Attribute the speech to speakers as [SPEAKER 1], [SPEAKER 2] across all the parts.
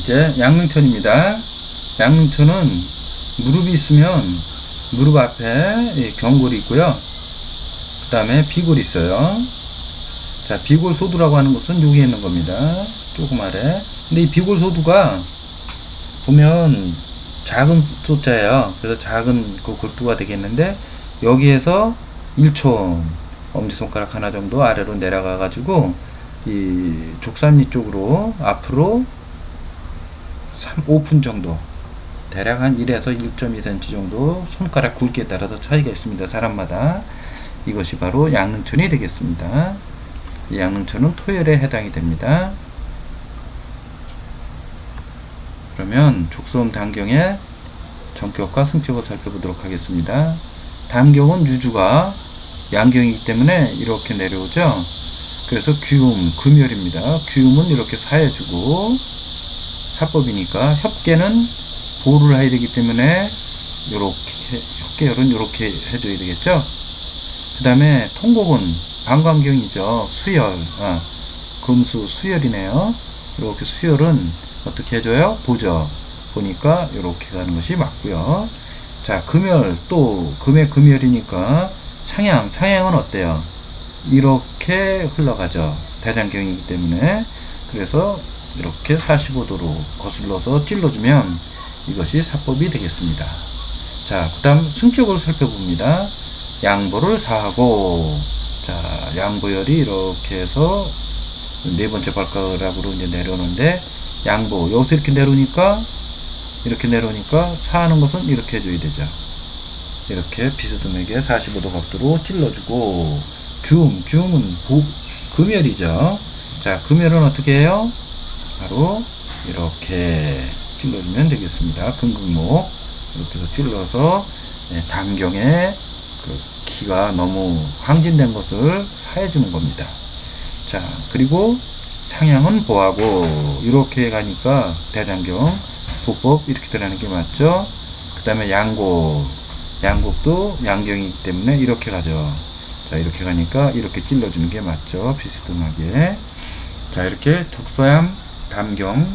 [SPEAKER 1] 이제 양릉천입니다. 양릉천은 무릎이 있으면 무릎 앞에 경골이 있고요. 그 다음에 비골이 있어요. 자, 비골소두라고 하는 것은 여기에 있는 겁니다. 조금 아래. 근데 이 비골소두가 보면 작은 소자예요. 그래서 작은 그 골두가 되겠는데, 여기에서 1촌 엄지손가락 하나 정도 아래로 내려가 가지고 이 족삼리 쪽으로 앞으로 5분 정도, 대략 한 1에서 1.2cm 정도 손가락 굵기에 따라서 차이가 있습니다. 사람마다. 이것이 바로 양릉천이 되겠습니다. 이 양릉천은 토열에 해당이 됩니다. 그러면 족소음 단경의 전격과 승격을 살펴보도록 하겠습니다. 단경은 유주가 양경이기 때문에 이렇게 내려오죠. 그래서 규음, 금열입니다. 규음은 이렇게 사해주고, 사법이니까 협계는 보를 해야 되기 때문에 이렇게, 협계열은 이렇게 해줘야 되겠죠. 그 다음에 통곡은 방광경이죠. 수열, 금수 수열이네요. 이렇게 수열은 어떻게 해줘요? 보죠. 보니까 이렇게 가는 것이 맞고요. 자, 금열, 또 금의 금열이니까 상향은 어때요? 이렇게 흘러가죠. 대장경이기 때문에. 그래서 이렇게 45도로 거슬러서 찔러주면 이것이 사법이 되겠습니다. 자, 그 다음 승격을 살펴봅니다. 양보를 사하고, 자, 양보열이 이렇게 해서 네 번째 발가락으로 이제 내려오는데, 양보, 여기서 이렇게 내려오니까 사하는 것은 이렇게 해줘야 되죠. 이렇게 비스듬하게 45도 각도로 찔러주고, 규음은 금열이죠. 자, 금열은 어떻게 해요? 바로 이렇게 찔러주면 되겠습니다. 금극목 이렇게 해서 찔러서 단경에 그 기가 너무 항진된 것을 사해주는 겁니다. 자, 그리고 상향은 보하고, 이렇게 가니까 대장경, 보법 이렇게 들어가는 게 맞죠. 그 다음에 양곡도 양경이기 때문에 이렇게 가죠. 자, 이렇게 가니까 이렇게 찔러주는 게 맞죠. 비스듬하게. 자, 이렇게 족소암 담경의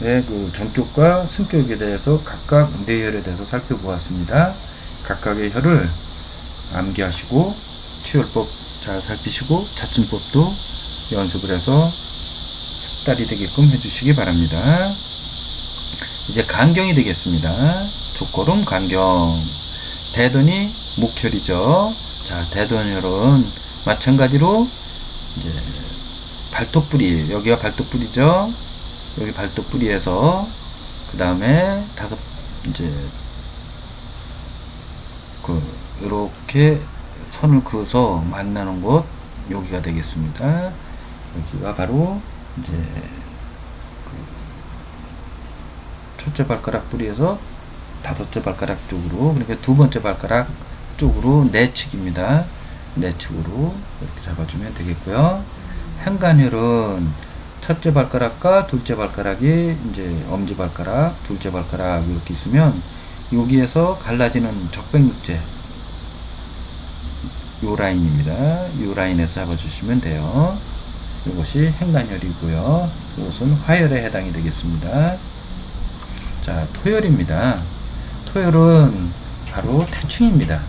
[SPEAKER 1] 그 전격과 승격에 대해서 각각 네 혈에 대해서 살펴보았습니다. 각각의 혈을 암기하시고 치열법 잘 살피시고 자침법도 연습을 해서 숙달이 되게끔 해주시기 바랍니다. 이제 간경이 되겠습니다. 족걸음 간경. 대던이 목혈이죠. 자, 대던혈은 마찬가지로 이제 발톱뿌리, 여기가 발톱뿌리죠. 여기 발톱뿌리에서 그 다음에 이제 이렇게 선을 그어서 만나는 곳, 여기가 되겠습니다. 여기가 바로 이제 첫째 발가락 뿌리에서 다섯째 발가락 쪽으로, 그러니까 두 번째 발가락 쪽으로 내측입니다. 내측으로 이렇게 잡아주면 되겠고요. 행간혈은 첫째 발가락과 둘째 발가락이 이제 엄지발가락, 둘째 발가락 이렇게 있으면 여기에서 갈라지는 적백육제, 요 라인입니다. 요 라인에서 잡아주시면 돼요. 이것이 행간혈이고요. 이것은 화혈에 해당이 되겠습니다. 자, 토혈입니다. 토혈은 바로 태충입니다.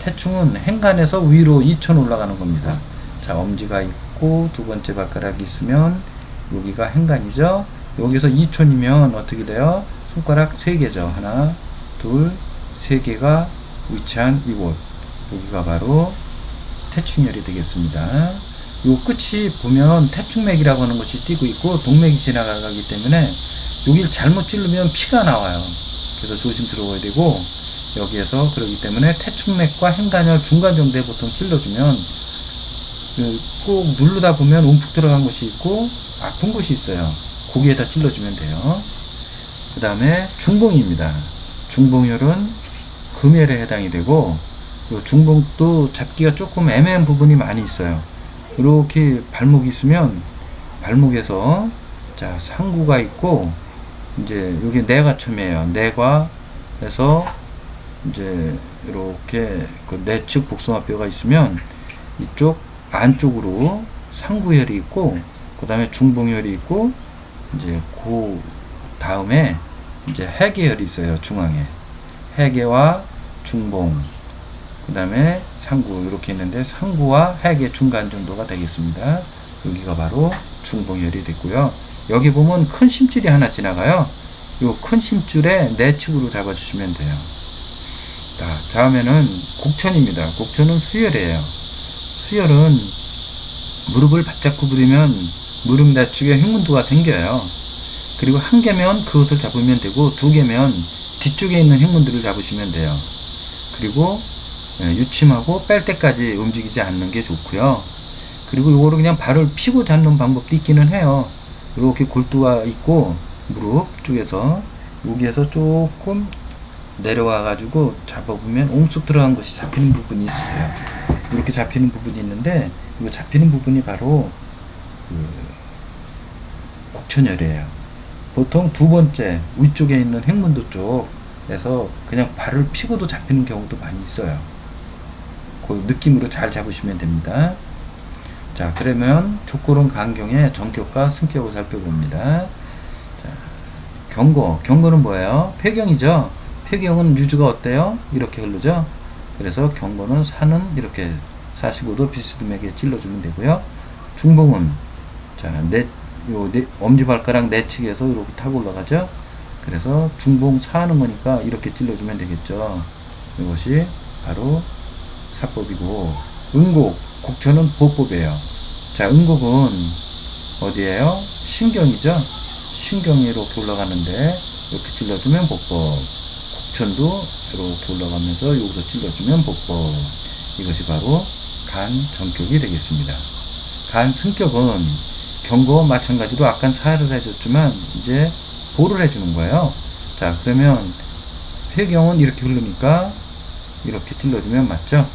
[SPEAKER 1] 태충은 행간에서 위로 2천 올라가는 겁니다. 자, 엄지가 있고 두 번째 발가락이 있으면 여기가 행간이죠. 여기서 2촌이면 어떻게 돼요? 손가락 3개죠. 하나, 둘, 3개가 위치한 이곳. 여기가 바로 태충혈이 되겠습니다. 요 끝이 보면 태충맥이라고 하는 것이 띄고 있고 동맥이 지나가기 때문에 여기를 잘못 찌르면 피가 나와요. 그래서 조심스러워야 되고, 여기에서 그러기 때문에 태충맥과 행간혈 중간 정도에 보통 찔러주면 꼭 누르다 보면 움푹 들어간 곳이 있고 아픈 곳이 있어요. 거기에다 찔러주면 돼요. 그 다음에 중봉입니다. 중봉혈은 금혈에 해당이 되고, 요 중봉도 잡기가 조금 애매한 부분이 많이 있어요. 이렇게 발목이 있으면 발목에서 자, 상구가 있고 이제 여기 내과첨이에요. 내과에서 이제 이렇게 그 내측 복숭아뼈가 있으면 이쪽 안쪽으로 상구혈이 있고, 그 다음에 중봉혈이 있고, 이제 다음에 이제 해계열이 있어요. 중앙에 해계와 중봉, 그 다음에 상구 이렇게 있는데 상구와 해계 중간 정도가 되겠습니다. 여기가 바로 중봉열이 됐고요. 여기 보면 큰 심줄이 하나 지나가요. 이 큰 심줄에 내측으로 잡아주시면 돼요. 자, 다음에는 곡천입니다. 곡천은 수열이에요. 수열은 무릎을 바짝 구부리면 무릎 내측에 흉문두가 생겨요. 그리고 한 개면 그것을 잡으면 되고, 두 개면 뒤쪽에 있는 흉문들을 잡으시면 돼요. 그리고 유침하고 뺄 때까지 움직이지 않는 게 좋고요. 그리고 이거를 그냥 발을 피고 잡는 방법도 있기는 해요. 이렇게 골두가 있고 무릎 쪽에서 여기에서 조금 내려와 가지고 잡아보면 옹쑥 들어간 것이 잡히는 부분이 있으세요. 이렇게 잡히는 부분이 있는데, 이거 잡히는 부분이 바로 곡천열이에요. 보통 두 번째 위쪽에 있는 행문도 쪽에서 그냥 발을 피고도 잡히는 경우도 많이 있어요. 그 느낌으로 잘 잡으시면 됩니다. 자, 그러면 족골은 간경의 정격과 승격을 살펴봅니다. 자, 경거는 뭐예요? 폐경이죠. 폐경은 유주가 어때요? 이렇게 흐르죠. 그래서 경거는 산은 이렇게 45도 비스듬하게 찔러주면 되고요. 중봉은 자, 엄지발가락 내측에서 이렇게 타고 올라가죠. 그래서 중봉 사하는 거니까 이렇게 찔러주면 되겠죠. 이것이 바로 사법이고, 은곡, 곡천은 보법이에요. 자, 은곡은 어디에요? 신경이죠. 신경이 이렇게 올라가는데 이렇게 찔러주면 보법. 곡천도 이렇게 올라가면서 여기서 찔러주면 보법. 이것이 바로 간 정격이 되겠습니다. 간 승격은 경거와 마찬가지로 아까 사를 해줬지만 이제 보를 해주는 거예요. 자, 그러면 폐경은 이렇게 흐르니까 이렇게 찔러주면 맞죠?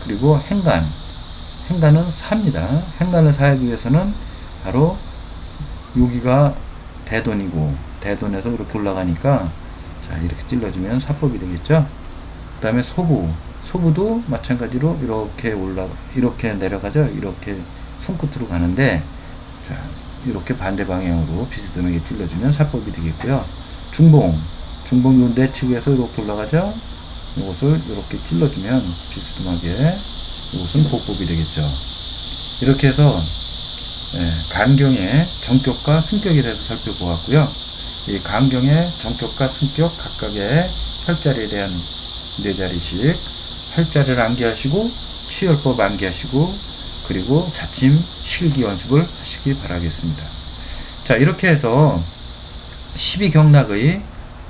[SPEAKER 1] 그리고 행간은 사입니다. 행간을 사하기 위해서는 바로 여기가 대돈이고, 대돈에서 이렇게 올라가니까 자, 이렇게 찔러주면 사법이 되겠죠? 그 다음에 소부도 마찬가지로 이렇게 내려가죠? 이렇게 손끝으로 가는데, 자, 이렇게 반대 방향으로 비스듬하게 찔러주면 사법이 되겠고요. 중봉 요 내측에서 이렇게 올라가죠? 이것을 이렇게 찔러주면 비스듬하게 이것은 보법이 되겠죠. 이렇게 해서 간경의 정격과 승격에 대해서 살펴보았고요. 이 간경의 정격과 승격 각각의 혈자리에 대한 4자리씩 혈자리를 암기하시고 치열법 암기하시고, 그리고 자침 실기 연습을 하시기 바라겠습니다. 자, 이렇게 해서 12경락의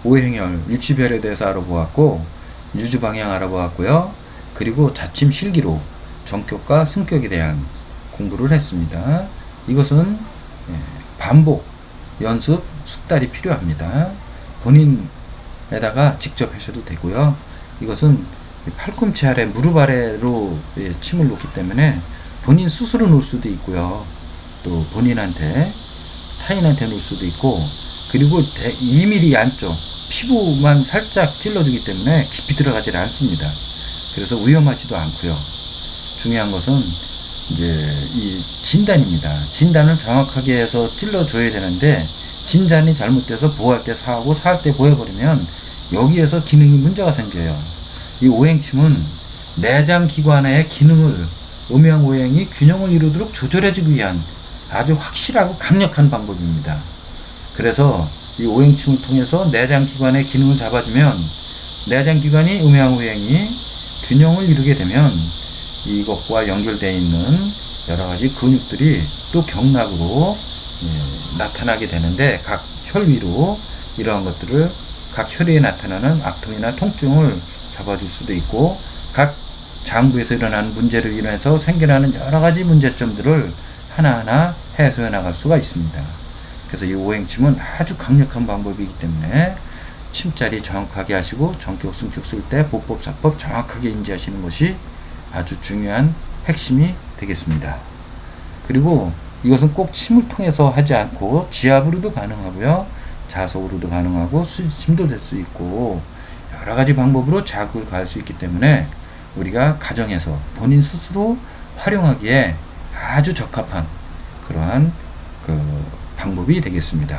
[SPEAKER 1] 오행열, 육시별에 대해서 알아보았고, 유주방향 알아보았고요. 그리고 자침 실기로 정격과 승격에 대한 공부를 했습니다. 이것은 반복, 연습, 숙달이 필요합니다. 본인에다가 직접 하셔도 되고요. 이것은 팔꿈치 아래, 무릎 아래로 침을 놓기 때문에 본인 스스로 놓을 수도 있고요. 또 본인한테, 타인한테 놓을 수도 있고, 그리고 2mm 안쪽, 피부만 살짝 찔러주기 때문에 깊이 들어가질 않습니다. 그래서 위험하지도 않고요. 중요한 것은 이제 이 진단입니다. 진단을 정확하게 해서 찔러줘야 되는데, 진단이 잘못돼서 보호할 때 사하고 사할 때 보여버리면 여기에서 기능이 문제가 생겨요. 이 오행침은 내장기관의 기능을, 음양오행이 균형을 이루도록 조절해주기 위한 아주 확실하고 강력한 방법입니다. 그래서 이 오행침을 통해서 내장기관의 기능을 잡아주면 내장기관이 음양오행이 균형을 이루게 되면 이것과 연결되어 있는 여러가지 근육들이 또 경락으로 나타나게 되는데, 각 혈위로 이러한 것들을 각 혈위에 나타나는 아픔이나 통증을 잡아줄 수도 있고, 각 장부에서 일어나는 문제로 인해서 생겨나는 여러가지 문제점들을 하나하나 해소해 나갈 수가 있습니다. 그래서 이 오행침은 아주 강력한 방법이기 때문에 침자리 정확하게 하시고 정격, 승격 쓸 때 보법, 사법 정확하게 인지하시는 것이 아주 중요한 핵심이 되겠습니다. 그리고 이것은 꼭 침을 통해서 하지 않고 지압으로도 가능하고요, 자석으로도 가능하고 수지침도 될 수 있고 여러가지 방법으로 자극을 가할 수 있기 때문에 우리가 가정에서 본인 스스로 활용하기에 아주 적합한 그러한 방법이 되겠습니다.